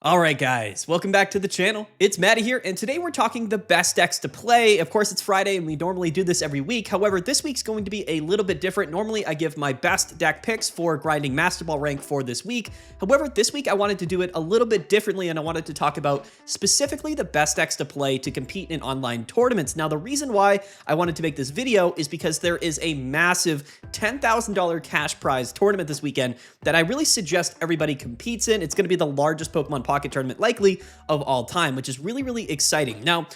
Alright guys, welcome back to the channel. It's Matty here, and today we're talking the best decks to play. Of course, it's Friday, and we normally do this every week. However, this week's going to be a little bit different. Normally, I give my best deck picks for grinding Master Ball rank for this week. However, this week I wanted to do it a little bit differently, and I wanted to talk about specifically the best decks to play to compete in online tournaments. Now, the reason why I wanted to make this video is because there is a massive $10,000 cash prize tournament this weekend that I really suggest everybody competes in. It's going to be the largest Pokemon Pocket tournament likely of all time, which is really, really exciting. Now,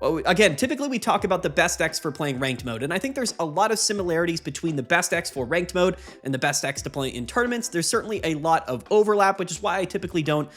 again, typically we talk about the best decks for playing ranked mode, and I think there's a lot of similarities between the best decks for ranked mode and the best decks to play in tournaments. There's certainly a lot of overlap, which is why I typically don't,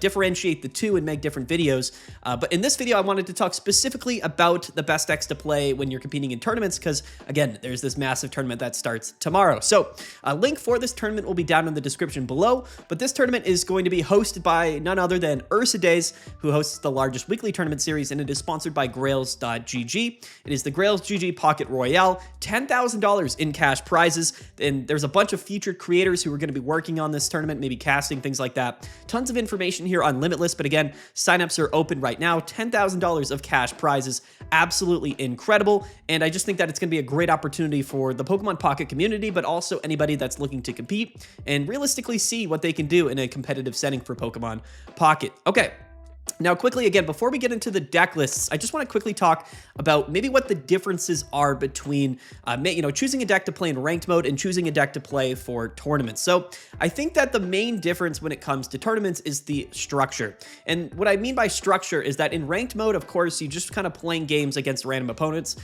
differentiate the two and make different videos. But in this video, I wanted to talk specifically about the best decks to play when you're competing in tournaments, because again, there's this massive tournament that starts tomorrow. So a link for this tournament will be down in the description below, but this tournament is going to be hosted by none other than Days, who hosts the largest weekly tournament series, and it is sponsored by Grails.gg. It is the Grails GG Pocket Royale, $10,000 in cash prizes, and there's a bunch of featured creators who are going to be working on this tournament, maybe casting, things like that. Tons of information here on Limitless, but again, signups are open right now. $10,000 of cash prizes, absolutely incredible, and I just think that it's going to be a great opportunity for the Pokemon Pocket community, but also anybody that's looking to compete and realistically see what they can do in a competitive setting for Pokemon Pocket. Okay. Now, quickly, again, before we get into the deck lists, I just want to quickly talk about maybe what the differences are between, choosing a deck to play in ranked mode and choosing a deck to play for tournaments. So I think that the main difference when it comes to tournaments is the structure. And what I mean by structure is that in ranked mode, of course, you just kind of playing games against random opponents.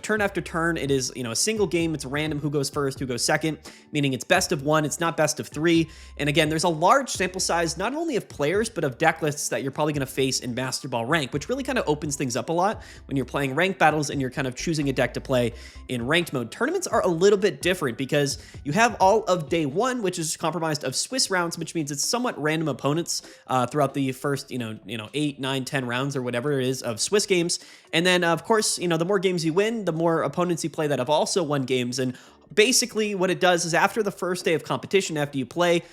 Turn after turn, it is, a single game. It's random who goes first, who goes second, meaning it's best of one. It's not best of three. And again, there's a large sample size, not only of players, but of deck lists that you're probably going to face in Master Ball rank, which really kind of opens things up a lot when you're playing ranked battles and you're kind of choosing a deck to play in ranked mode. Tournaments are a little bit different because you have all of day one, which is comprised of Swiss rounds, which means it's somewhat random opponents throughout the first, 8, 9, 10 rounds or whatever it is of Swiss games. And then, of course, the more games you win, the more opponents you play that have also won games. And basically what it does is after the first day of competition, after you play,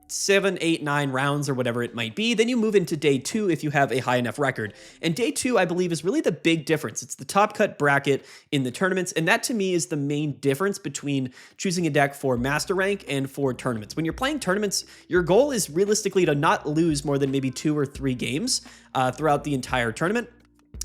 7, 8, 9 rounds or whatever it might be, then you move into day 2 if you have a high enough record. And day 2, I believe, is really the big difference. It's the top cut bracket in the tournaments, and that to me is the main difference between choosing a deck for master rank and for tournaments. When you're playing tournaments, your goal is realistically to not lose more than maybe 2 or 3 games throughout the entire tournament.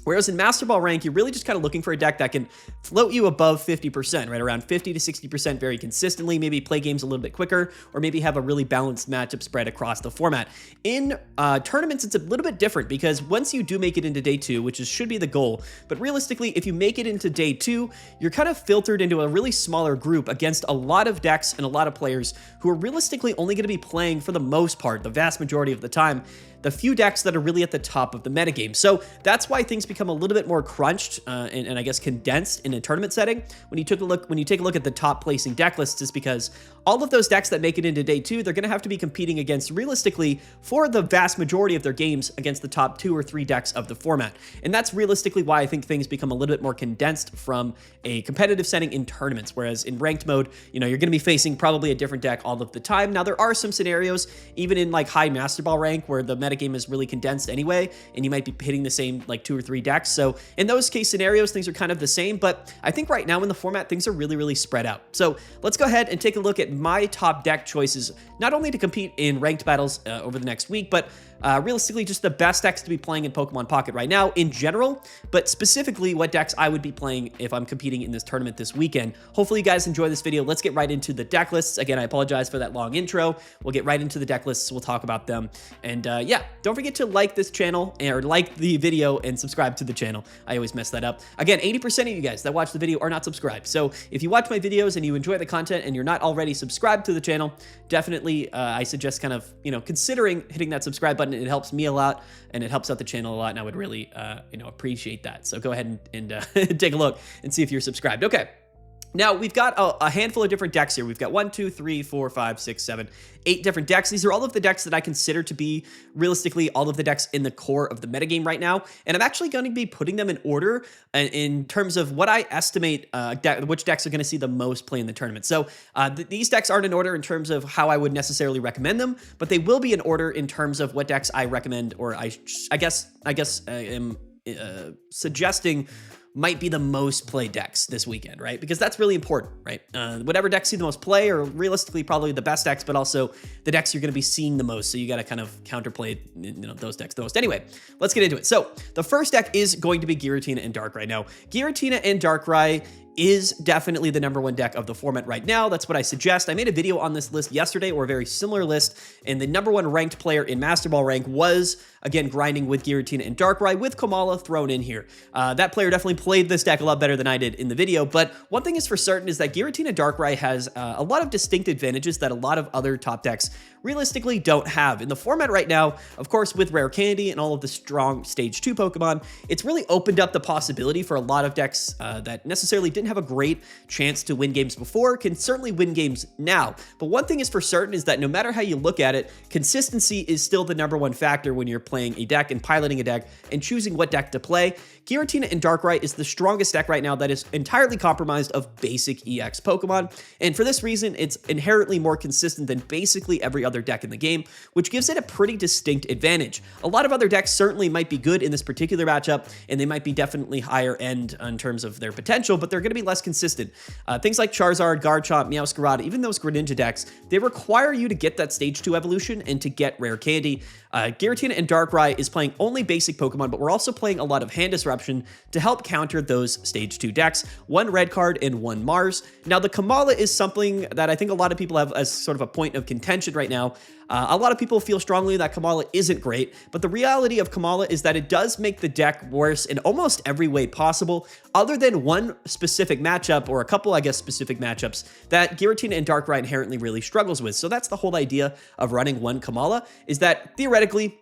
Whereas in Master Ball rank, you're really just kind of looking for a deck that can float you above 50%, right? Around 50 to 60% very consistently, maybe play games a little bit quicker, or maybe have a really balanced matchup spread across the format. In tournaments, it's a little bit different because once you do make it into day 2, which should be the goal, but realistically, if you make it into day 2, you're kind of filtered into a really smaller group against a lot of decks and a lot of players who are realistically only going to be playing, for the most part, the vast majority of the time, the few decks that are really at the top of the metagame. So that's why things become a little bit more crunched and I guess condensed in a tournament setting. When you take a look at the top placing deck lists, is because all of those decks that make it into day 2, they're going to have to be competing against, realistically, for the vast majority of their games, against the top 2 or 3 decks of the format. And that's realistically why I think things become a little bit more condensed from a competitive setting in tournaments. Whereas in ranked mode, you're going to be facing probably a different deck all of the time. Now, there are some scenarios, even in like high Master Ball rank, where the metagame is really condensed anyway, and you might be hitting the same like 2 or 3 decks. So in those case scenarios, things are kind of the same, but I think right now in the format, things are really, really spread out. So let's go ahead and take a look at my top deck choices, not only to compete in ranked battles over the next week, but realistically just the best decks to be playing in Pokemon Pocket right now in general, but specifically what decks I would be playing if I'm competing in this tournament this weekend. Hopefully you guys enjoy this video. Let's get right into the deck lists. Again, I apologize for that long intro. We'll get right into the deck lists. We'll talk about them. And yeah, don't forget to like this channel or like the video and subscribe to the channel. I always mess that up. Again, 80% of you guys that watch the video are not subscribed. So if you watch my videos and you enjoy the content and you're not already subscribed to the channel, definitely I suggest kind of, considering hitting that subscribe button. It helps me a lot and it helps out the channel a lot, and I would really, appreciate that. So go ahead and take a look and see if you're subscribed. Okay. Now, we've got a handful of different decks here. We've got 1, 2, 3, 4, 5, 6, 7, 8 different decks. These are all of the decks that I consider to be, realistically, all of the decks in the core of the metagame right now. And I'm actually going to be putting them in order in terms of what I estimate which decks are going to see the most play in the tournament. So these decks aren't in order in terms of how I would necessarily recommend them, but they will be in order in terms of what decks I recommend, or I guess I am suggesting might be the most played decks this weekend, right? Because that's really important, right? Whatever decks see the most play are realistically probably the best decks, but also the decks you're going to be seeing the most. So you got to kind of counterplay, those decks the most. Anyway, let's get into it. So the first deck is going to be Giratina and Darkrai. Now, Giratina and Darkrai is definitely the #1 deck of the format right now. That's what I suggest. I made a video on this list yesterday, or a very similar list, and the #1 ranked player in Master Ball rank was, again, grinding with Giratina and Darkrai with Komala thrown in here. That player definitely played this deck a lot better than I did in the video, but one thing is for certain is that Giratina Darkrai has a lot of distinct advantages that a lot of other top decks realistically don't have. In the format right now, of course, with Rare Candy and all of the strong Stage 2 Pokemon, it's really opened up the possibility for a lot of decks that necessarily didn't have a great chance to win games before, can certainly win games now. But one thing is for certain is that no matter how you look at it, consistency is still the #1 factor when you're playing a deck and piloting a deck and choosing what deck to play. Giratina and Darkrai is the strongest deck right now that is entirely comprised of basic EX Pokemon, and for this reason, it's inherently more consistent than basically every other deck in the game, which gives it a pretty distinct advantage. A lot of other decks certainly might be good in this particular matchup, and they might be definitely higher end in terms of their potential, but they're going to be less consistent. Things like Charizard, Garchomp, Meowscarada, even those Greninja decks, they require you to get that Stage 2 evolution and to get Rare Candy. Giratina and Darkrai is playing only basic Pokemon, but we're also playing a lot of Hand Disruption to help counter those Stage 2 decks. 1 red card and 1 Mars. Now, the Komala is something that I think a lot of people have as sort of a point of contention right now. A lot of people feel strongly that Komala isn't great, but the reality of Komala is that it does make the deck worse in almost every way possible, other than one specific matchup, or a couple, I guess, specific matchups that Giratina and Darkrai inherently really struggles with. So that's the whole idea of running 1 Komala, is that theoretically,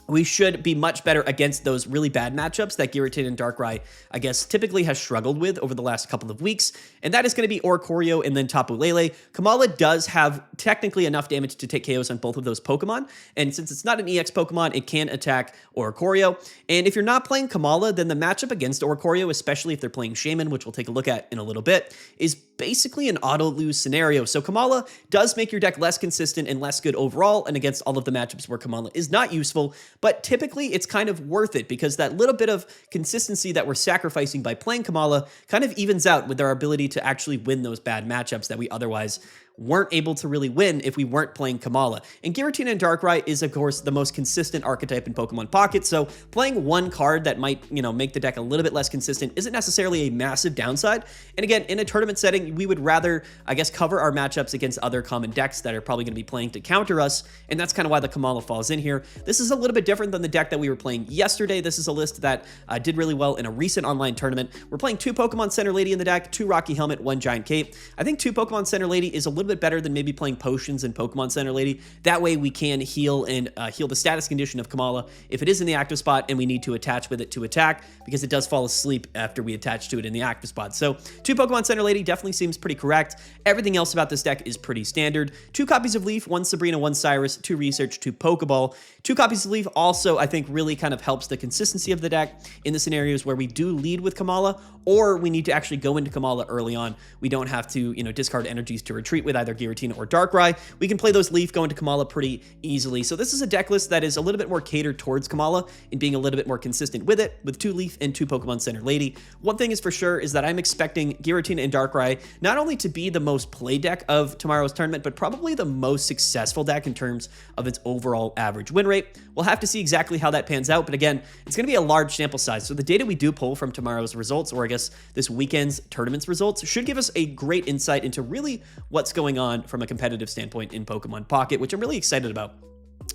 we should be much better against those really bad matchups that Giratina and Darkrai, I guess, typically has struggled with over the last couple of weeks, and that is going to be Oricorio and then Tapu Lele. Komala does have technically enough damage to take KOs on both of those Pokemon, and since it's not an EX Pokemon, it can attack Oricorio. And if you're not playing Komala, then the matchup against Oricorio, especially if they're playing Shaman, which we'll take a look at in a little bit, is basically an auto-lose scenario. So Komala does make your deck less consistent and less good overall, and against all of the matchups where Komala is not useful, but typically it's kind of worth it because that little bit of consistency that we're sacrificing by playing Komala kind of evens out with our ability to actually win those bad matchups that we otherwise weren't able to really win if we weren't playing Komala. And Giratina and Darkrai is, of course, the most consistent archetype in Pokemon Pocket, so playing one card that might, make the deck a little bit less consistent isn't necessarily a massive downside. And again, in a tournament setting, we would rather, I guess, cover our matchups against other common decks that are probably going to be playing to counter us, and that's kind of why the Komala falls in here. This is a little bit different than the deck that we were playing yesterday. This is a list that did really well in a recent online tournament. We're playing 2 Pokemon Center Lady in the deck, 2 Rocky Helmet, 1 Giant Cape. I think 2 Pokemon Center Lady is a little bit better than maybe playing Potions in Pokemon Center Lady. That way we can heal and heal the status condition of Komala if it is in the active spot and we need to attach with it to attack, because it does fall asleep after we attach to it in the active spot. So 2 Pokemon Center Lady definitely seems pretty correct. Everything else about this deck is pretty standard. 2 copies of Leaf, 1 Sabrina, 1 Cyrus, 2 Research, 2 Pokeball. 2 copies of Leaf also, I think, really kind of helps the consistency of the deck in the scenarios where we do lead with Komala, or we need to actually go into Komala early on. We don't have to, discard energies to retreat with either Giratina or Darkrai. We can play those Leaf, go into Komala pretty easily. So this is a deck list that is a little bit more catered towards Komala and being a little bit more consistent with it, with 2 Leaf and 2 Pokemon Center Lady. One thing is for sure is that I'm expecting Giratina and Darkrai not only to be the most played deck of tomorrow's tournament, but probably the most successful deck in terms of its overall average win rate. We'll have to see exactly how that pans out, but again, it's going to be a large sample size. So the data we do pull from tomorrow's results, or I guess this weekend's tournament's results, should give us a great insight into really what's going on from a competitive standpoint in Pokemon Pocket, which I'm really excited about.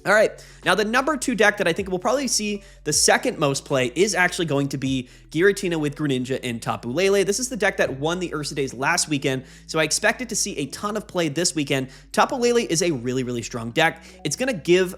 All right, now the number 2 deck that I think we'll probably see the second most play is actually going to be Giratina with Greninja and Tapu Lele. This is the deck that won the Ursa Days last weekend, so I expected to see a ton of play this weekend. Tapu Lele is a really, really strong deck. It's going to give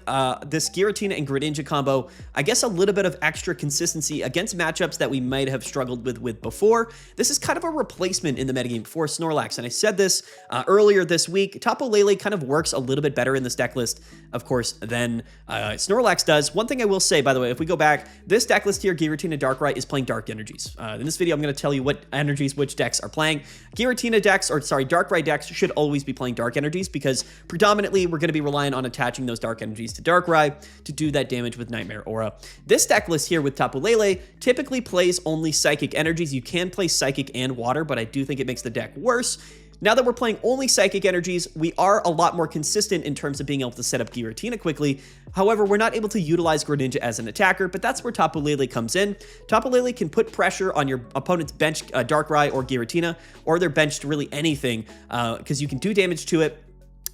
this Giratina and Greninja combo, I guess, a little bit of extra consistency against matchups that we might have struggled with before. This is kind of a replacement in the metagame for Snorlax, and I said this earlier this week. Tapu Lele kind of works a little bit better in this deck list, of course, than Snorlax does. One thing I will say, by the way, if we go back, this deck list here, Giratina Darkrai, is playing Dark Energies. In this video, I'm going to tell you what energies which decks are playing. Giratina decks, or sorry, Darkrai decks should always be playing Dark Energies because predominantly we're going to be relying on attaching those Dark Energies to Darkrai to do that damage with Nightmare Aura. This deck list here with Tapu Lele typically plays only Psychic Energies. You can play Psychic and Water, but I do think it makes the deck worse. Now that we're playing only Psychic Energies, we are a lot more consistent in terms of being able to set up Giratina quickly. However, we're not able to utilize Greninja as an attacker, but that's where Tapu Lele comes in. Tapu Lele can put pressure on your opponent's bench Darkrai or Giratina, or their bench to really anything, because you can do damage to it.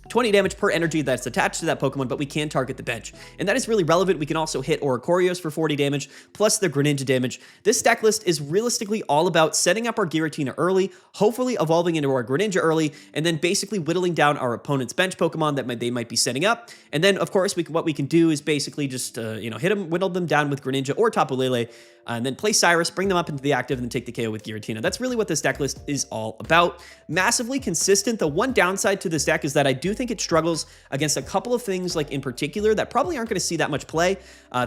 20 damage per energy that's attached to that Pokemon, but we can target the bench. And that is really relevant. We can also hit Oricorios for 40 damage, plus the Greninja damage. This deck list is realistically all about setting up our Giratina early, hopefully evolving into our Greninja early, and then basically whittling down our opponent's bench Pokemon that they might be setting up. And then, of course, what we can do is basically just, hit them, whittle them down with Greninja or Tapu Lele, and then play Cyrus, bring them up into the active, and then take the KO with Giratina. That's really what this deck list is all about. Massively consistent. The one downside to this deck is that I do think it struggles against a couple of things, like in particular, that probably aren't going to see that much play.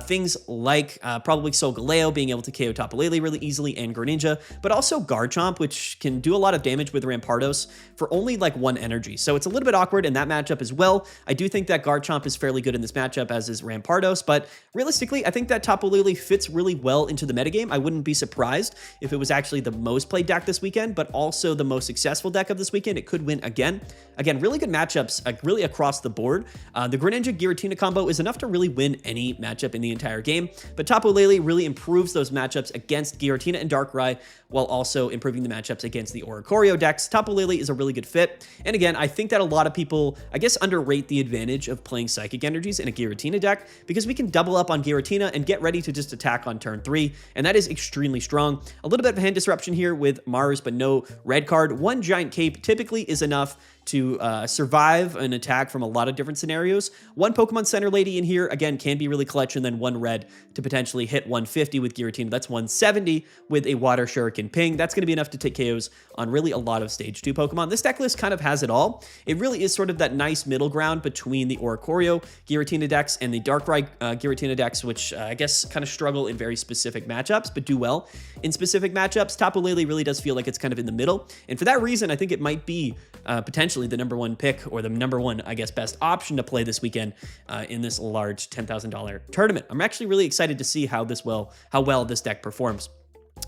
Things like probably Solgaleo being able to KO Tapu Lele really easily and Greninja, but also Garchomp, which can do a lot of damage with Rampardos for only like 1 energy. So it's a little bit awkward in that matchup as well. I do think that Garchomp is fairly good in this matchup, as is Rampardos, but realistically, I think that Tapu Lele fits really well into the metagame. I wouldn't be surprised if it was actually the most played deck this weekend, but also the most successful deck of this weekend. It could win again. Again, really good matchups, really across the board. The Greninja Giratina combo is enough to really win any matchup in the entire game, but Tapu Lele really improves those matchups against Giratina and Darkrai, while also improving the matchups against the Oricorio decks. Tapu Lele is a really good fit. And again, I think that a lot of people, I guess, underrate the advantage of playing Psychic Energies in a Giratina deck, because we can double up on Giratina and get ready to just attack on turn 3, and that is extremely strong. A little bit of hand disruption here with Mars, but no red card. 1 Giant Cape typically is enough to survive an attack from a lot of different scenarios. 1 Pokemon Center Lady in here, again, can be really clutch, and then 1 red to potentially hit 150 with Giratina. That's 170 with a Water Shuriken Ping. That's going to be enough to take KOs on really a lot of Stage 2 Pokemon. This deck list kind of has it all. It really is sort of that nice middle ground between the Oricorio Giratina decks and the Darkrai Giratina decks, which I guess kind of struggle in very specific matchups, but do well in specific matchups. Tapu Lele really does feel like it's kind of in the middle, and for that reason, I think it might be potentially the number 1 pick, or the number 1, I guess, best option to play this weekend in this large $10,000 tournament. I'm actually really excited to see how well this deck performs.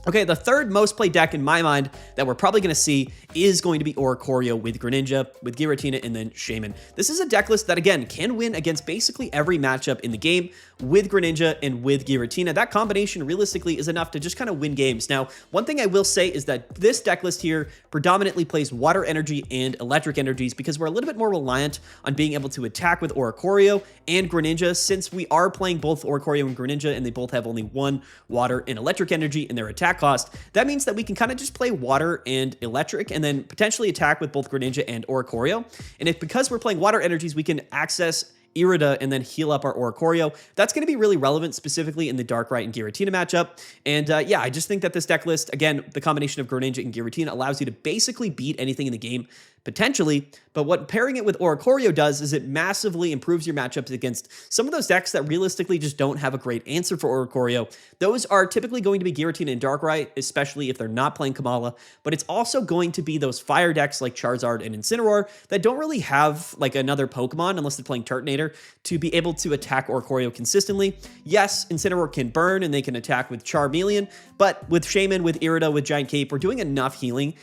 Okay, the third most played deck in my mind that we're probably going to see is going to be Oricorio with Greninja, with Giratina, and then Shaman. This is a deck list that, again, can win against basically every matchup in the game with Greninja and with Giratina. That combination realistically is enough to just kind of win games. Now, one thing I will say is that this deck list here predominantly plays Water Energy and Electric Energies, because we're a little bit more reliant on being able to attack with Oricorio and Greninja, since we are playing both Oricorio and Greninja, and they both have only 1 Water and Electric Energy in their attack cost. That means that we can kind of just play Water and Electric, and then potentially attack with both Greninja and Oricorio. And because we're playing Water Energies, we can access Irida and then heal up our Oricorio. That's going to be really relevant, specifically in the Darkrai and Giratina matchup. And yeah, I just think that this deck list, again, the combination of Greninja and Giratina allows you to basically beat anything in the game, potentially. But what pairing it with Oricorio does is it massively improves your matchups against some of those decks that realistically just don't have a great answer for Oricorio. Those are typically going to be Giratina and Darkrai, especially if they're not playing Kamala. But it's also going to be those fire decks like Charizard and Incineroar that don't really have like another Pokemon, unless they're playing Turtonator, to be able to attack Oricorio consistently. Yes, Incineroar can burn and they can attack with Charmeleon, but with Shaman, with Irida, with Giant Cape, we're doing enough healing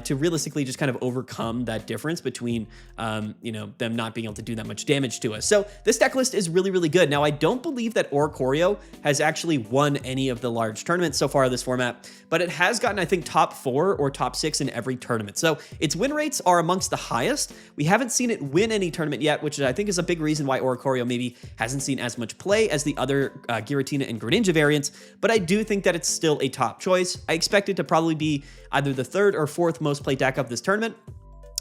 to realistically just kind of overcome down that difference between, you know, them not being able to do that much damage to us. So this deck list is really, really good. Now, I don't believe that Oricorio has actually won any of the large tournaments so far this format, but it has gotten, I think, top 4 or top 6 in every tournament. So its win rates are amongst the highest. We haven't seen it win any tournament yet, which I think is a big reason why Oricorio maybe hasn't seen as much play as the other Giratina and Greninja variants, but I do think that it's still a top choice. I expect it to probably be either the 3rd or 4th most played deck of this tournament.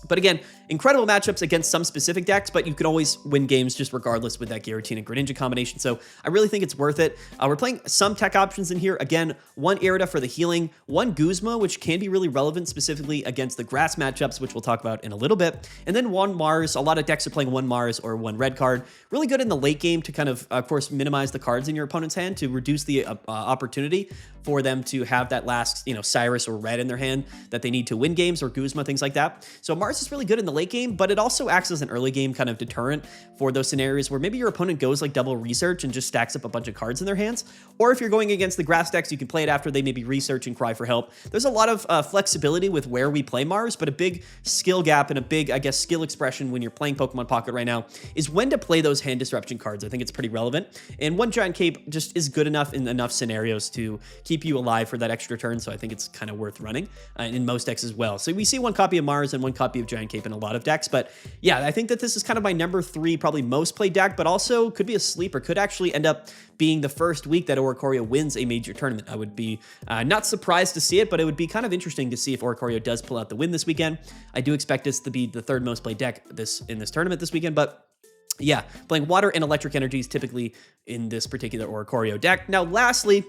But again, incredible matchups against some specific decks, but you can always win games just regardless with that Giratina Greninja combination. So I really think it's worth it. We're playing some tech options in here. Again, 1 Irida for the healing, 1 Guzma, which can be really relevant specifically against the grass matchups, which we'll talk about in a little bit. And then 1 Mars. A lot of decks are playing 1 Mars or 1 red card. Really good in the late game to kind of course, minimize the cards in your opponent's hand to reduce the opportunity for them to have that last, you know, Cyrus or red in their hand that they need to win games, or Guzma, things like that. So Mars is really good in the late game, but it also acts as an early game kind of deterrent for those scenarios where maybe your opponent goes like double research and just stacks up a bunch of cards in their hands. Or if you're going against the grass decks, you can play it after they maybe research and cry for help. There's a lot of flexibility with where we play Mars, but a big skill gap and a big, I guess, skill expression when you're playing Pokemon Pocket right now is when to play those hand disruption cards. I think it's pretty relevant. And 1 Giant Cape just is good enough in enough scenarios to keep you alive for that extra turn, so I think it's kind of worth running in most decks as well. So we see 1 copy of Mars and 1 copy of Giant Cape in a lot of decks, but yeah, I think that this is kind of my number 3 probably most played deck, but also could be a sleeper, could actually end up being the first week that Oricorio wins a major tournament. I would be not surprised to see it, but it would be kind of interesting to see if Oricorio does pull out the win this weekend. I do expect this to be the 3rd most played deck in this tournament this weekend, but yeah, playing water and electric energies typically in this particular Oricorio deck. Now, lastly,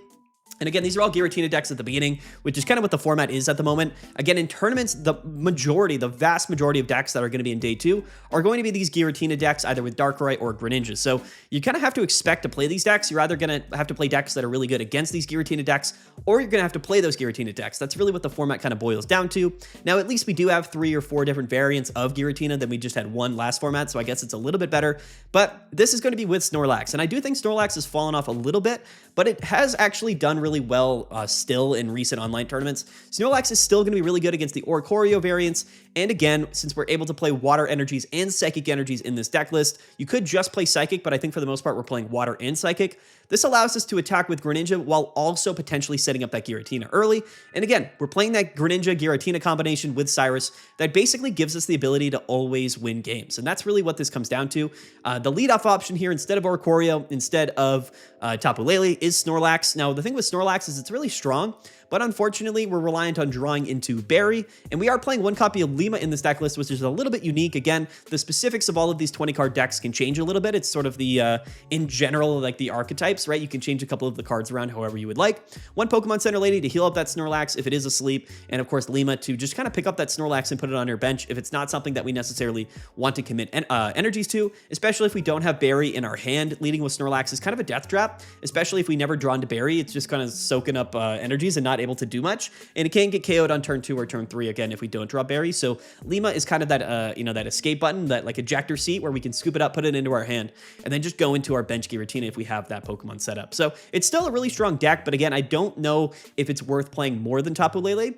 and again, these are all Giratina decks at the beginning, which is kind of what the format is at the moment. Again, in tournaments, the vast majority of decks that are going to be in day 2 are going to be these Giratina decks, either with Darkrai or Greninja. So you kind of have to expect to play these decks. You're either going to have to play decks that are really good against these Giratina decks, or you're going to have to play those Giratina decks. That's really what the format kind of boils down to. Now, at least we do have 3 or 4 different variants of Giratina than we just had 1 last format, so I guess it's a little bit better. But this is going to be with Snorlax, and I do think Snorlax has fallen off a little bit, but it has actually done really well still in recent online tournaments. Snorlax is still going to be really good against the Oricorio variants, and again, since we're able to play water energies and psychic energies in this deck list, you could just play psychic, but I think for the most part we're playing water and psychic. This allows us to attack with Greninja while also potentially setting up that Giratina early. And again, we're playing that Greninja-Giratina combination with Cyrus that basically gives us the ability to always win games. And that's really what this comes down to. The leadoff option here, instead of Oricorio, instead of Tapu Lele, is Snorlax. Now, the thing with Snorlax is it's really strong, but unfortunately, we're reliant on drawing into Berry, and we are playing 1 copy of Lima in this deck list, which is a little bit unique. Again, the specifics of all of these 20-card decks can change a little bit. It's sort of the, in general, like the archetypes, right? You can change a couple of the cards around however you would like. 1 Pokemon Center Lady to heal up that Snorlax if it is asleep, and of course, Lima to just kind of pick up that Snorlax and put it on your bench if it's not something that we necessarily want to commit energies to, especially if we don't have Berry in our hand. Leading with Snorlax is kind of a death trap, especially if we never draw into Berry. It's just kind of soaking up energies and not able to do much, and it can get KO'd on turn 2 or turn 3 again if we don't draw Berry. So Lima is kind of that you know, that escape button, that like ejector seat where we can scoop it up, put it into our hand, and then just go into our bench Giratina if we have that Pokemon set up. So it's still a really strong deck, but again, I don't know if it's worth playing more than Tapu Lele.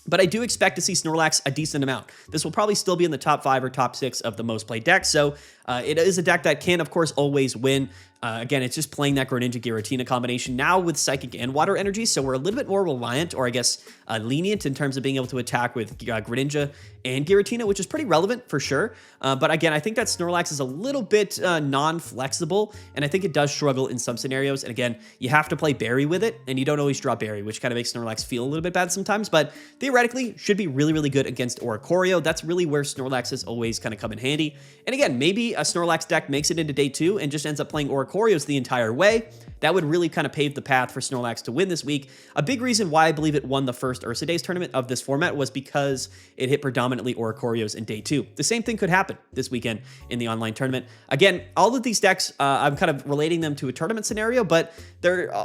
But I do expect to see Snorlax a decent amount. This will probably still be in the top 5 or top 6 of the most played decks. So it is a deck that can, of course, always win. Again, it's just playing that Greninja-Giratina combination now with Psychic and Water Energy, so we're a little bit more reliant, or I guess lenient in terms of being able to attack with Greninja and Giratina, which is pretty relevant for sure. But again, I think that Snorlax is a little bit non-flexible, and I think it does struggle in some scenarios. And again, you have to play Berry with it, and you don't always draw Berry, which kind of makes Snorlax feel a little bit bad sometimes, but theoretically should be really, really good against Oricorio. That's really where Snorlax has always kind of come in handy. And again, maybe a Snorlax deck makes it into day 2 and just ends up playing Oricorios the entire way. That would really kind of pave the path for Snorlax to win this week. A big reason why I believe it won the first Ursa Days tournament of this format was because it hit predominantly Oricorios in day 2. The same thing could happen this weekend in the online tournament. Again, all of these decks, I'm kind of relating them to a tournament scenario, but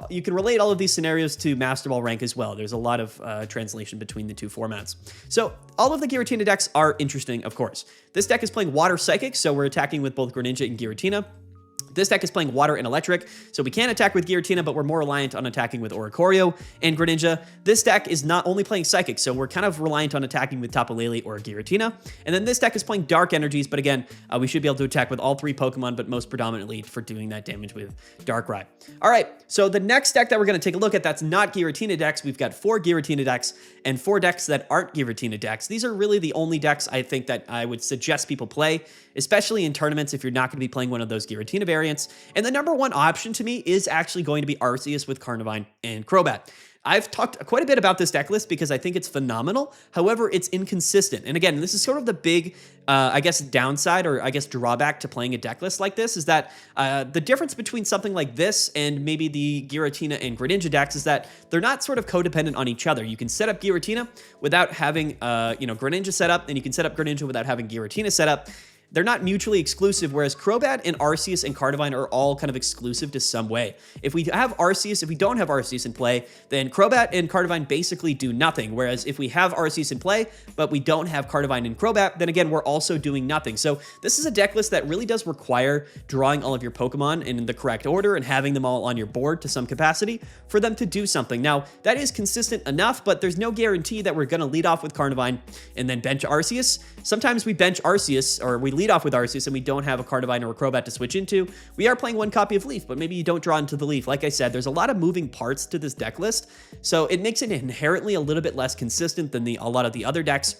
you can relate all of these scenarios to Master Ball rank as well. There's a lot of translation between the two formats. So all of the Giratina decks are interesting, of course. This deck is playing Water Psychic, so we're attacking with both Greninja and Giratina. This deck is playing Water and Electric, so we can attack with Giratina, but we're more reliant on attacking with Oricorio and Greninja. This deck is not only playing Psychic, so we're kind of reliant on attacking with Tapu Lele or Giratina. And then this deck is playing Dark Energies, but again, we should be able to attack with all 3 Pokemon, but most predominantly for doing that damage with Darkrai. All right, so the next deck that we're going to take a look at that's not Giratina decks, we've got 4 Giratina decks and 4 decks that aren't Giratina decks. These are really the only decks I think that I would suggest people play, especially in tournaments if you're not going to be playing one of those Giratina variants. And the number one option to me is actually going to be Arceus with Carnivine and Crobat. I've talked quite a bit about this deck list because I think it's phenomenal. However, it's inconsistent. And again, this is sort of the big, I guess, downside or I guess drawback to playing a deck list like this is that the difference between something like this and maybe the Giratina and Greninja decks is that they're not sort of codependent on each other. You can set up Giratina without having, Greninja set up, and you can set up Greninja without having Giratina set up. They're not mutually exclusive, whereas Crobat and Arceus and Carnivine are all kind of exclusive to some way. If we don't have Arceus in play, then Crobat and Carnivine basically do nothing, whereas if we have Arceus in play, but we don't have Carnivine and Crobat, then again, we're also doing nothing. So this is a deck list that really does require drawing all of your Pokemon in the correct order and having them all on your board to some capacity for them to do something. Now, that is consistent enough, but there's no guarantee that we're going to lead off with Carnivine and then bench Arceus. Sometimes we bench Arceus, or we lead off with Arceus and we don't have a Carnivine or a Crobat to switch into. We are playing one copy of Leaf, but maybe you don't draw into the Leaf. Like I said, there's a lot of moving parts to this deck list, so it makes it inherently a little bit less consistent than a lot of the other decks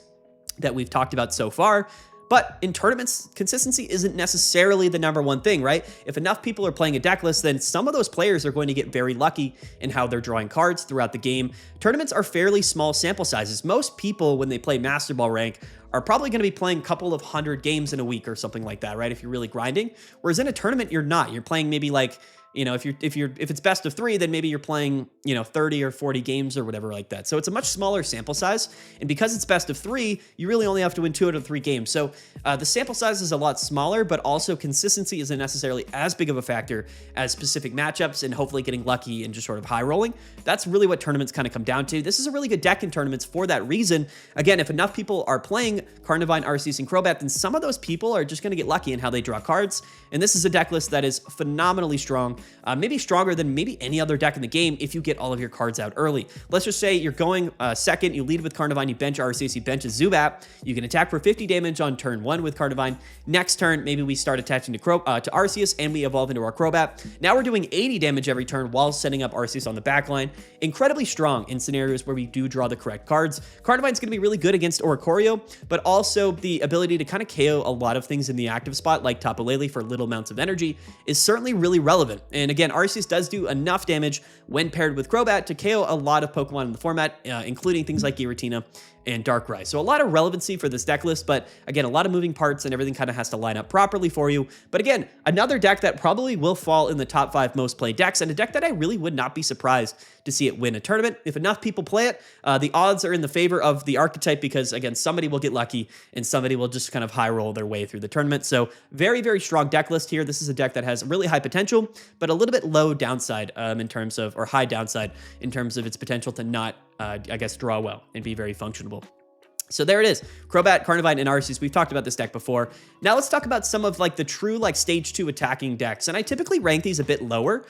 that we've talked about so far. But in tournaments, consistency isn't necessarily the number one thing, right? If enough people are playing a deck list, then some of those players are going to get very lucky in how they're drawing cards throughout the game. Tournaments are fairly small sample sizes. Most people, when they play Master Ball rank, are probably going to be playing a couple of 100 games in a week or something like that, right? If you're really grinding. Whereas in a tournament, you're not. You're playing maybe like, if it's best of 3, then maybe you're playing, 30 or 40 games or whatever like that. So it's a much smaller sample size. And because it's best of 3, you really only have to win 2 out of 3 games. So the sample size is a lot smaller, but also consistency isn't necessarily as big of a factor as specific matchups and hopefully getting lucky and just sort of high rolling. That's really what tournaments kind of come down to. This is a really good deck in tournaments for that reason. Again, if enough people are playing Carnivine, Arceus, and Crobat, then some of those people are just going to get lucky in how they draw cards. And this is a deck list that is phenomenally strong. Maybe stronger than maybe any other deck in the game if you get all of your cards out early. Let's just say you're going second, you lead with Carnivine, you bench Arceus, you bench a Zubat. You can attack for 50 damage on turn 1 with Carnivine. Next turn, maybe we start attaching to Arceus and we evolve into our Crobat. Now we're doing 80 damage every turn while setting up Arceus on the back line. Incredibly strong in scenarios where we do draw the correct cards. Carnivine's going to be really good against Oricorio, but also the ability to kind of KO a lot of things in the active spot like Tapu Lele for little amounts of energy is certainly really relevant. And again, Arceus does do enough damage when paired with Crobat to KO a lot of Pokemon in the format, including things like Giratina and Darkrai. So a lot of relevancy for this deck list, but again, a lot of moving parts and everything kind of has to line up properly for you. But again, another deck that probably will fall in the top 5 most played decks, and a deck that I really would not be surprised to see it win a tournament. If enough people play it, the odds are in the favor of the archetype because, again, somebody will get lucky and somebody will just kind of high roll their way through the tournament. So very, very strong deck list here. This is a deck that has really high potential, but a little bit low downside in terms of, or high downside in terms of its potential to not, draw well and be very functionable. So there it is, Crobat, Carnivine, and Arceus. We've talked about this deck before. Now let's talk about some of the true stage 2 attacking decks. And I typically rank these a bit lower,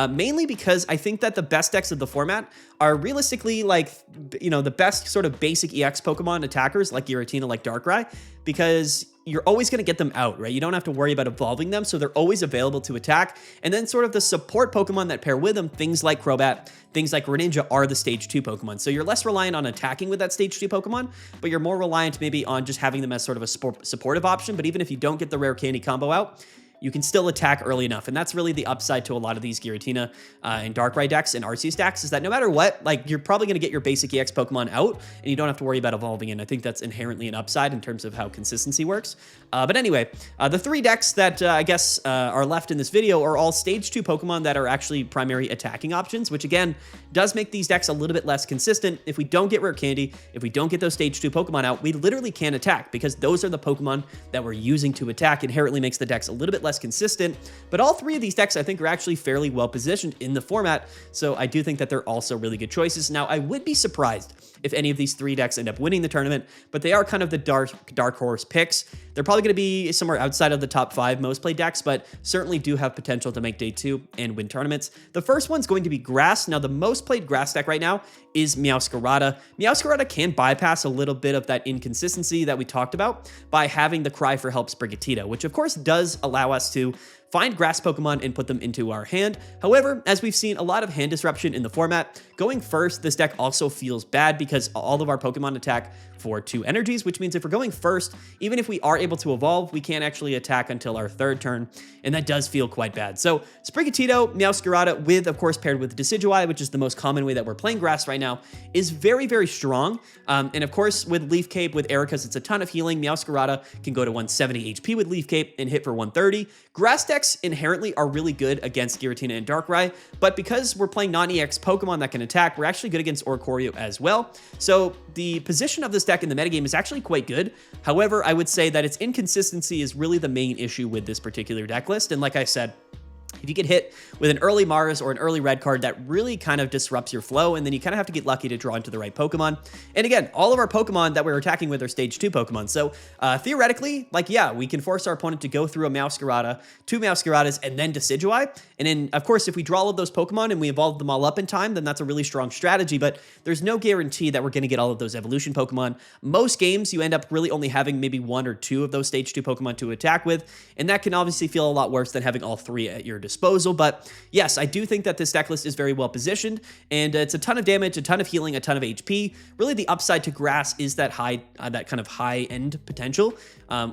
mainly because I think that the best decks of the format are realistically the best sort of basic EX Pokemon attackers like Giratina, like Darkrai, because you're always going to get them out, right? You don't have to worry about evolving them, so they're always available to attack. And then sort of the support Pokemon that pair with them, things like Crobat, things like Greninja are the stage 2 Pokemon. So you're less reliant on attacking with that stage 2 Pokemon, but you're more reliant maybe on just having them as sort of a supportive option. But even if you don't get the rare candy combo out, you can still attack early enough. And that's really the upside to a lot of these Giratina and Darkrai decks and Arceus decks, is that no matter what, you're probably going to get your basic EX Pokemon out and you don't have to worry about evolving. And I think that's inherently an upside in terms of how consistency works. But anyway, the 3 decks that are left in this video are all stage 2 Pokemon that are actually primary attacking options, which again, does make these decks a little bit less consistent. If we don't get rare candy, if we don't get those stage 2 Pokemon out, we literally can't attack because those are the Pokemon that we're using to attack. Inherently makes the decks a little bit less consistent, but all three of these decks I think are actually fairly well positioned in the format, so I do think that they're also really good choices. Now, I would be surprised if any of these three decks end up winning the tournament, but they are kind of the dark horse picks. They're probably going to be somewhere outside of the top 5 most played decks, but certainly do have potential to make day 2 and win tournaments. The first one's going to be Grass. Now, the most played Grass deck right now is Meowscarada. Meowscarada can bypass a little bit of that inconsistency that we talked about by having the Cry for Help Sprigatito, which of course does allow us to find grass Pokemon and put them into our hand. However, as we've seen a lot of hand disruption in the format, going first, this deck also feels bad because all of our Pokemon attack for 2 energies, which means if we're going first, even if we are able to evolve, we can't actually attack until our 3rd turn, and that does feel quite bad. So Sprigatito, Meowscarada, with, of course, paired with Decidueye, which is the most common way that we're playing grass right now, is very, very strong. And of course, with Leaf Cape, with Erica's, it's a ton of healing. Meowscarada can go to 170 HP with Leaf Cape and hit for 130. Grass decks inherently are really good against Giratina and Darkrai, but because we're playing non-EX Pokemon that can attack, we're actually good against Oricorio as well. So the position of this deck in the metagame is actually quite good. However, I would say that its inconsistency is really the main issue with this particular deck list. And like I said, if you get hit with an early Mars or an early red card, that really kind of disrupts your flow, and then you kind of have to get lucky to draw into the right Pokemon. And again, all of our Pokemon that we're attacking with are stage 2 Pokemon. So theoretically, like, yeah, we can force our opponent to go through a Meowscarada, 2 Meowscaradas, and then Decidueye. And then, of course, if we draw all of those Pokemon and we evolve them all up in time, then that's a really strong strategy, but there's no guarantee that we're going to get all of those evolution Pokemon. Most games, you end up really only having maybe 1 or 2 of those stage 2 Pokemon to attack with, and that can obviously feel a lot worse than having all 3 at your disposal. But yes, I do think that this deck list is very well positioned, and it's a ton of damage, a ton of healing, a ton of HP. Really, the upside to Grass is that that kind of high end potential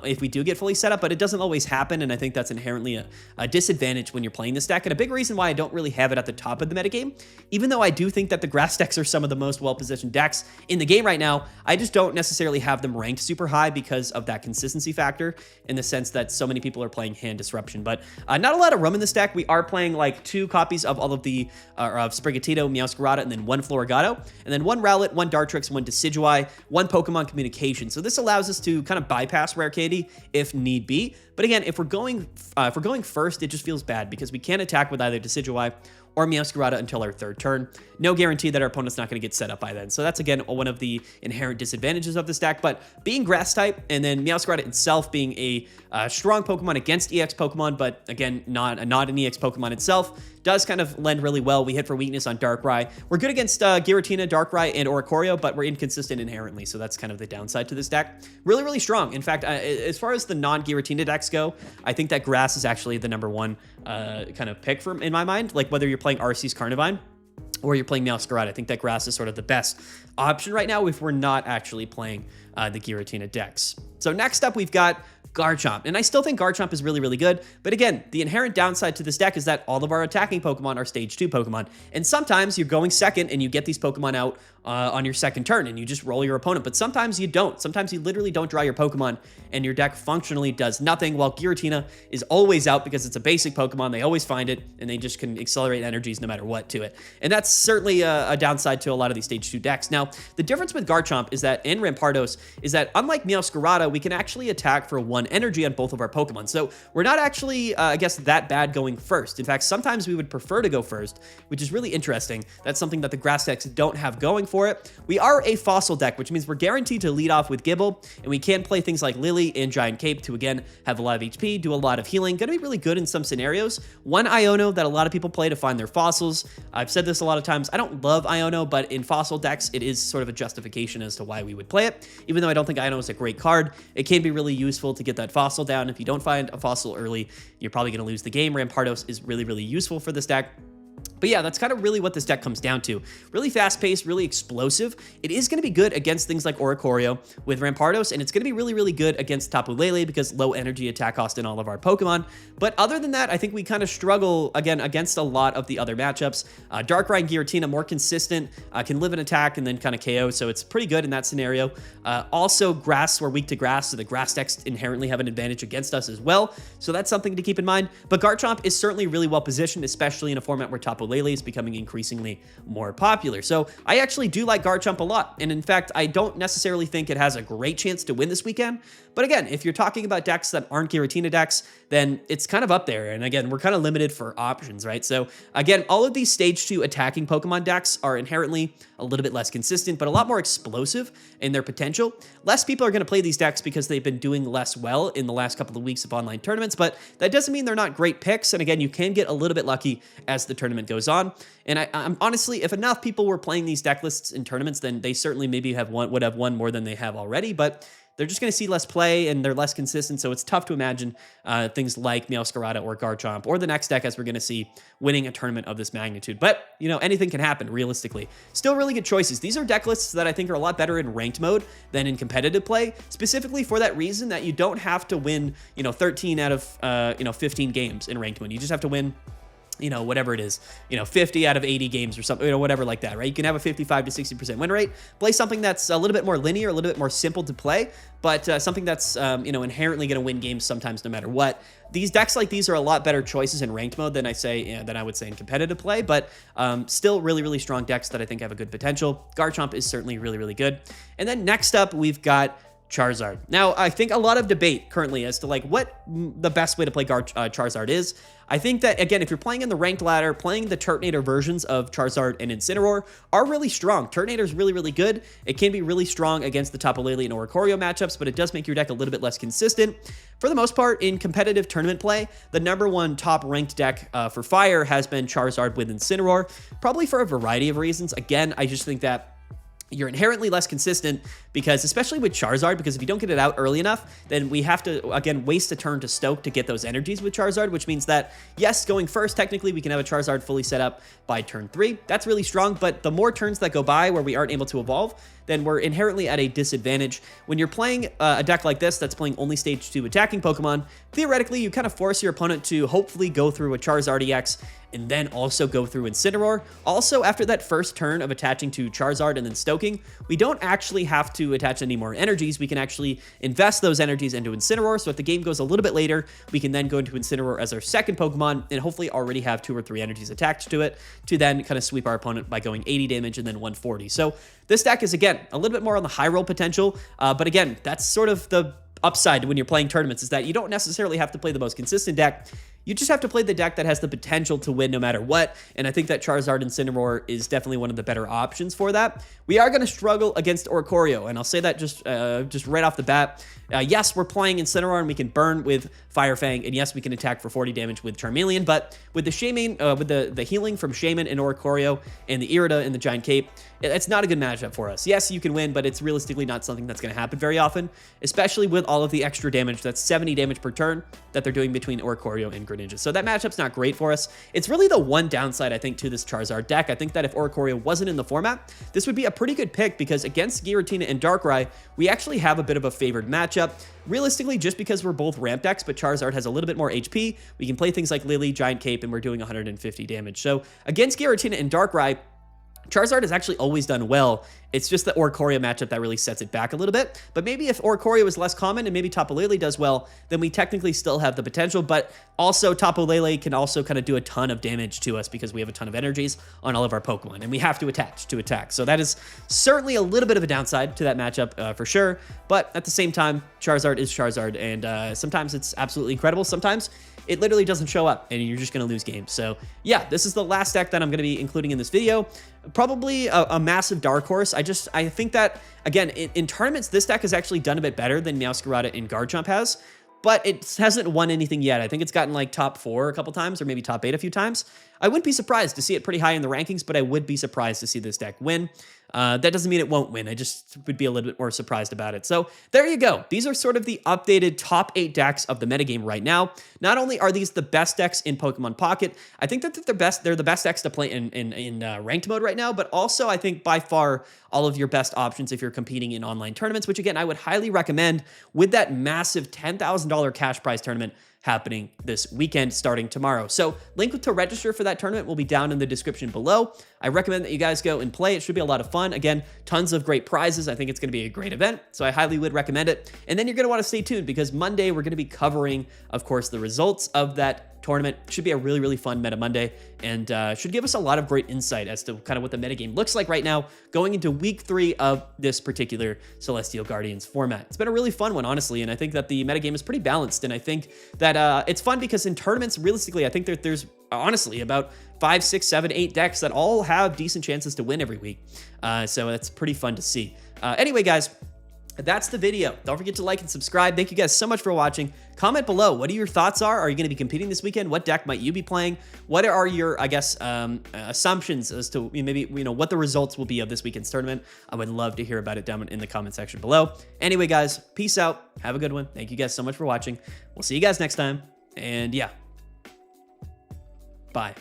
if we do get fully set up, but it doesn't always happen, and I think that's inherently a disadvantage when you're playing this deck, and a big reason why I don't really have it at the top of the metagame. Even though I do think that the Grass decks are some of the most well-positioned decks in the game right now, I just don't necessarily have them ranked super high because of that consistency factor, in the sense that so many people are playing hand disruption. But not a lot of room in this deck. We are playing like 2 copies of all of the of Sprigatito, Meowscarada, and then 1 Floragato, and then 1 Rowlet, 1 Dartrix, 1 Decidueye, 1 Pokemon Communication. So this allows us to kind of bypass rare candy if need be. But again, if we're going first, it just feels bad because we can't attack with either Decidueye or Meowscarada until our 3rd turn. No guarantee that our opponent's not going to get set up by then. So that's, again, one of the inherent disadvantages of this deck. But being Grass type, and then Meowscarada itself being a strong Pokemon against EX Pokemon, but again, not an EX Pokemon itself, does kind of lend really well. We hit for weakness on Darkrai. We're good against Giratina, Darkrai, and Oricorio, but we're inconsistent inherently, so that's kind of the downside to this deck. Really, really strong. In fact, as far as the non-Giratina decks go, I think that Grass is actually the #1 kind of pick in my mind. Like, whether you're playing Arceus Carnivine or you're playing Meowscarada, I think that Grass is sort of the best option right now if we're not actually playing the Giratina decks. So next up, we've got Garchomp, and I still think Garchomp is really, really good, but again, the inherent downside to this deck is that all of our attacking Pokemon are stage 2 Pokemon, and sometimes you're going second and you get these Pokemon out on your 2nd turn and you just roll your opponent, but sometimes you don't. Sometimes you literally don't draw your Pokemon and your deck functionally does nothing, while Giratina is always out because it's a basic Pokemon. They always find it and they just can accelerate energies no matter what to it, and that's certainly a downside to a lot of these stage 2 decks. Now, the difference with Garchomp is that, and Rampardos, is that unlike Meowscarada, we can actually attack for 1 energy on both of our Pokemon. So we're not actually, I guess, that bad going first. In fact, sometimes we would prefer to go first, which is really interesting. That's something that the Grass decks don't have going for it. We are a Fossil deck, which means we're guaranteed to lead off with Gibble, and we can play things like Lele and Giant Cape to, again, have a lot of HP, do a lot of healing. Going to be really good in some scenarios. 1 Iono that a lot of people play to find their fossils. I've said this a lot of times. I don't love Iono, but in Fossil decks, it is sort of a justification as to why we would play it. Even though I don't think Iono is a great card, it can be really useful to get that Fossil down. If you don't find a Fossil early, you're probably going to lose the game. Rampardos is really, really useful for this deck. But yeah, that's kind of really what this deck comes down to. Really fast-paced, really explosive. It is going to be good against things like Oricorio with Rampardos, and it's going to be really, really good against Tapu Lele because low energy attack cost in all of our Pokemon. But other than that, I think we kind of struggle, again, against a lot of the other matchups. Darkrai and Giratina, more consistent, can live an attack and then kind of KO, so it's pretty good in that scenario. Also, Grass, we're weak to Grass, so the Grass decks inherently have an advantage against us as well, so that's something to keep in mind. But Garchomp is certainly really well positioned, especially in a format where Tapu Lele Lele is becoming increasingly more popular. So I actually do like Garchomp a lot. And in fact, I don't necessarily think it has a great chance to win this weekend. But again, if you're talking about decks that aren't Giratina decks, then it's kind of up there. And again, we're kind of limited for options, right? So again, all of these stage 2 attacking Pokemon decks are inherently a little bit less consistent, but a lot more explosive in their potential. Less people are going to play these decks because they've been doing less well in the last couple of weeks of online tournaments, but that doesn't mean they're not great picks. And again, you can get a little bit lucky as the tournament goes on. And I'm honestly, if enough people were playing these deck lists in tournaments, then they certainly maybe would have won more than they have already. But they're just going to see less play and they're less consistent. So it's tough to imagine things like Meowscarada or Garchomp or the next deck, as we're going to see, winning a tournament of this magnitude. But, you know, anything can happen realistically. Still really good choices. These are deck lists that I think are a lot better in ranked mode than in competitive play, specifically for that reason that you don't have to win, 13 out of, 15 games in ranked mode. You just have to win, whatever it is, 50 out of 80 games or something, whatever like that, right? You can have a 55 to 60% win rate, play something that's a little bit more linear, a little bit more simple to play, but something that's, inherently going to win games sometimes no matter what. These decks like these are a lot better choices in ranked mode than I would say in competitive play, but still really, really strong decks that I think have a good potential. Garchomp is certainly really, really good. And then next up, we've got Charizard. Now, I think a lot of debate currently as to what the best way to play Charizard is. I think that, again, if you're playing in the ranked ladder, playing the Turtonator versions of Charizard and Incineroar are really strong. Turtonator is really, really good. It can be really strong against the Tapu Lele and Oricorio matchups, but it does make your deck a little bit less consistent. For the most part, in competitive tournament play, the #1 top ranked deck for Fire has been Charizard with Incineroar, probably for a variety of reasons. Again, I just think that you're inherently less consistent because, especially with Charizard, because if you don't get it out early enough, then we have to, again, waste a turn to stoke to get those energies with Charizard, which means that, yes, going first, technically, we can have a Charizard fully set up by turn 3. That's really strong, but the more turns that go by where we aren't able to evolve, then we're inherently at a disadvantage. When you're playing a deck like this that's playing only stage 2 attacking Pokemon, theoretically, you kind of force your opponent to hopefully go through a Charizard EX and then also go through Incineroar. Also, after that first turn of attaching to Charizard and then stoking, we don't actually have to attach any more energies. We can actually invest those energies into Incineroar, so if the game goes a little bit later, we can then go into Incineroar as our second Pokemon and hopefully already have 2 or 3 energies attached to it to then kind of sweep our opponent by going 80 damage and then 140. So this deck is, again, a little bit more on the high roll potential, but again, that's sort of the upside when you're playing tournaments, is that you don't necessarily have to play the most consistent deck. You just have to play the deck that has the potential to win no matter what, and I think that Charizard Incineroar is definitely one of the better options for that. We are going to struggle against Oricorio, and I'll say that just right off the bat. Yes, we're playing Incineroar, and we can burn with Fire Fang, and yes, we can attack for 40 damage with Charmeleon, but with the Shaymin, with the healing from Shaymin and Oricorio, and the Irida and the Giant Cape, it's not a good matchup for us. Yes, you can win, but it's realistically not something that's going to happen very often, especially with all of the extra damage. That's 70 damage per turn that they're doing between Oricorio and Greninja. So that matchup's not great for us. It's really the one downside, I think, to this Charizard deck. I think that if Oricorio wasn't in the format, this would be a pretty good pick because against Giratina and Darkrai, we actually have a bit of a favored matchup. Realistically, just because we're both ramp decks, but Charizard has a little bit more HP, we can play things like Lele, Giant Cape, and we're doing 150 damage. So against Giratina and Darkrai, Charizard has actually always done well. It's just the Oricorio matchup that really sets it back a little bit. But maybe if Oricorio is less common and maybe Tapu Lele does well, then we technically still have the potential. But also Tapu Lele can also kind of do a ton of damage to us because we have a ton of energies on all of our Pokemon, and we have to attach to attack. So that is certainly a little bit of a downside to that matchup for sure. But at the same time, Charizard is Charizard, and sometimes it's absolutely incredible. Sometimes it literally doesn't show up and you're just going to lose games. So yeah, this is the last deck that I'm going to be including in this video. Probably a massive dark horse. I think that, again, in tournaments, this deck has actually done a bit better than Meowscarada and Garchomp has, but it hasn't won anything yet. I think it's gotten like top 4 a couple times or maybe top 8 a few times. I wouldn't be surprised to see it pretty high in the rankings, but I would be surprised to see this deck win. That doesn't mean it won't win. I just would be a little bit more surprised about it. So there you go. These are sort of the updated top 8 decks of the metagame right now. Not only are these the best decks in Pokemon Pocket, I think that they're the best decks to play in ranked mode right now, but also I think by far all of your best options if you're competing in online tournaments, which again, I would highly recommend with that massive $10,000 cash prize tournament happening this weekend starting tomorrow. So link to register for that tournament will be down in the description below. I recommend that you guys go and play. It should be a lot of fun. Again, tons of great prizes. I think it's going to be a great event, so I highly would recommend it. And then you're going to want to stay tuned because Monday we're going to be covering, of course, the results of that tournament. Should be a really, really fun Meta Monday, and should give us a lot of great insight as to kind of what the metagame looks like right now going into week 3 of this particular Celestial Guardians format. It's been a really fun one, honestly, and I think that the metagame is pretty balanced, and I think that it's fun because in tournaments, realistically, I think that there's honestly about 5, 6, 7, 8 decks that all have decent chances to win every week. So that's pretty fun to see. Anyway, guys, that's the video. Don't forget to like and subscribe. Thank you guys so much for watching. Comment below what your thoughts are. You going to be competing this weekend? What deck might you be playing? What are your, I guess, assumptions as to maybe, what the results will be of this weekend's tournament? I would love to hear about it down in the comment section below. Anyway, guys, peace out. Have a good one. Thank you guys so much for watching. We'll see you guys next time. And yeah, bye.